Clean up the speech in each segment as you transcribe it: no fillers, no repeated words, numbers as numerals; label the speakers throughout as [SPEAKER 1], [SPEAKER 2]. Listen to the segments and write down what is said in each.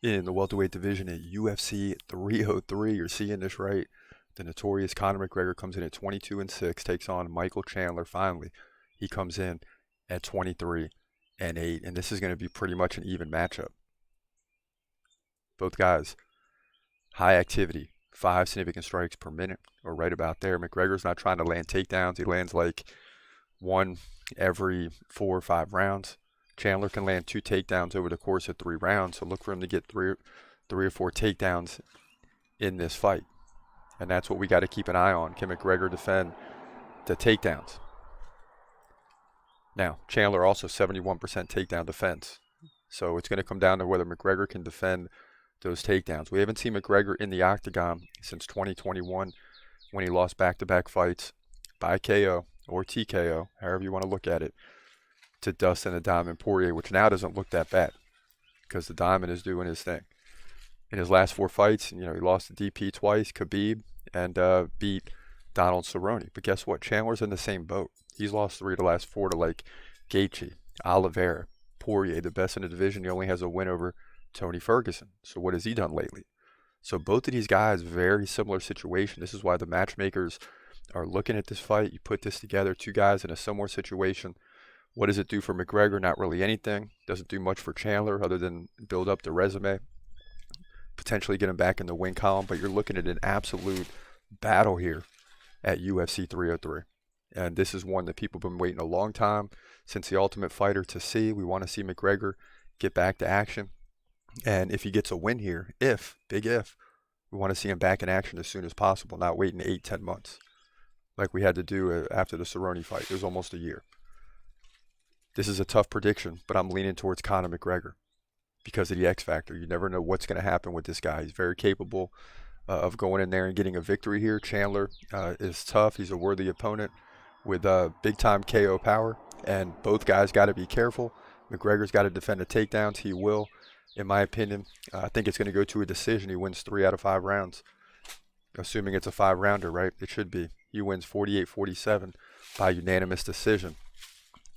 [SPEAKER 1] In the welterweight division at UFC 303. You're seeing this right. The notorious Conor McGregor comes in at 22-6, takes on Michael Chandler. Finally, he comes in at 23-8, and this is going to be pretty much an even matchup. Both guys, high activity, 5 significant strikes per minute, or right about there. McGregor's not trying to land takedowns. He lands like one every 4 or 5 rounds. Chandler can land 2 takedowns over the course of 3 rounds, so look for him to get three or 4 takedowns in this fight. And that's what we got to keep an eye on. Can McGregor defend the takedowns? Now, Chandler also 71% takedown defense. So it's going to come down to whether McGregor can defend those takedowns. We haven't seen McGregor in the octagon since 2021 when he lost back-to-back fights by KO or TKO, however you want to look at it, to Dustin the Diamond Poirier, which now doesn't look that bad because the Diamond is doing his thing. In his last 4 fights, he lost to DP twice, Khabib, and beat Donald Cerrone. But guess what? Chandler's in the same boat. He's lost 3 of the last 4 to like Gaethje, Oliveira, Poirier, the best in the division. He only has a win over Tony Ferguson. So what has he done lately? So both of these guys, very similar situation. This is why the matchmakers are looking at this fight. You put this together, 2 guys in a similar situation. What does it do for McGregor? Not really anything. Doesn't do much for Chandler other than build up the resume, potentially get him back in the win column. But you're looking at an absolute battle here at UFC 303. And this is one that people have been waiting a long time since The Ultimate Fighter to see. We want to see McGregor get back to action. And if he gets a win here, big if, we want to see him back in action as soon as possible, not waiting 8-10 months like we had to do after the Cerrone fight. It was almost a year. This is a tough prediction, but I'm leaning towards Conor McGregor because of the X factor. You never know what's going to happen with this guy. He's very capable of going in there and getting a victory here. Chandler is tough. He's a worthy opponent with big-time KO power, and both guys got to be careful. McGregor's got to defend the takedowns. He will, in my opinion. I think it's going to go to a decision. He wins 3 out of 5 rounds, assuming it's a 5-rounder, right? It should be. He wins 48-47 by unanimous decision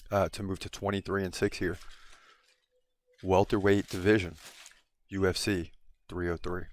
[SPEAKER 1] to move to 23-6 here. Welterweight division, UFC 303.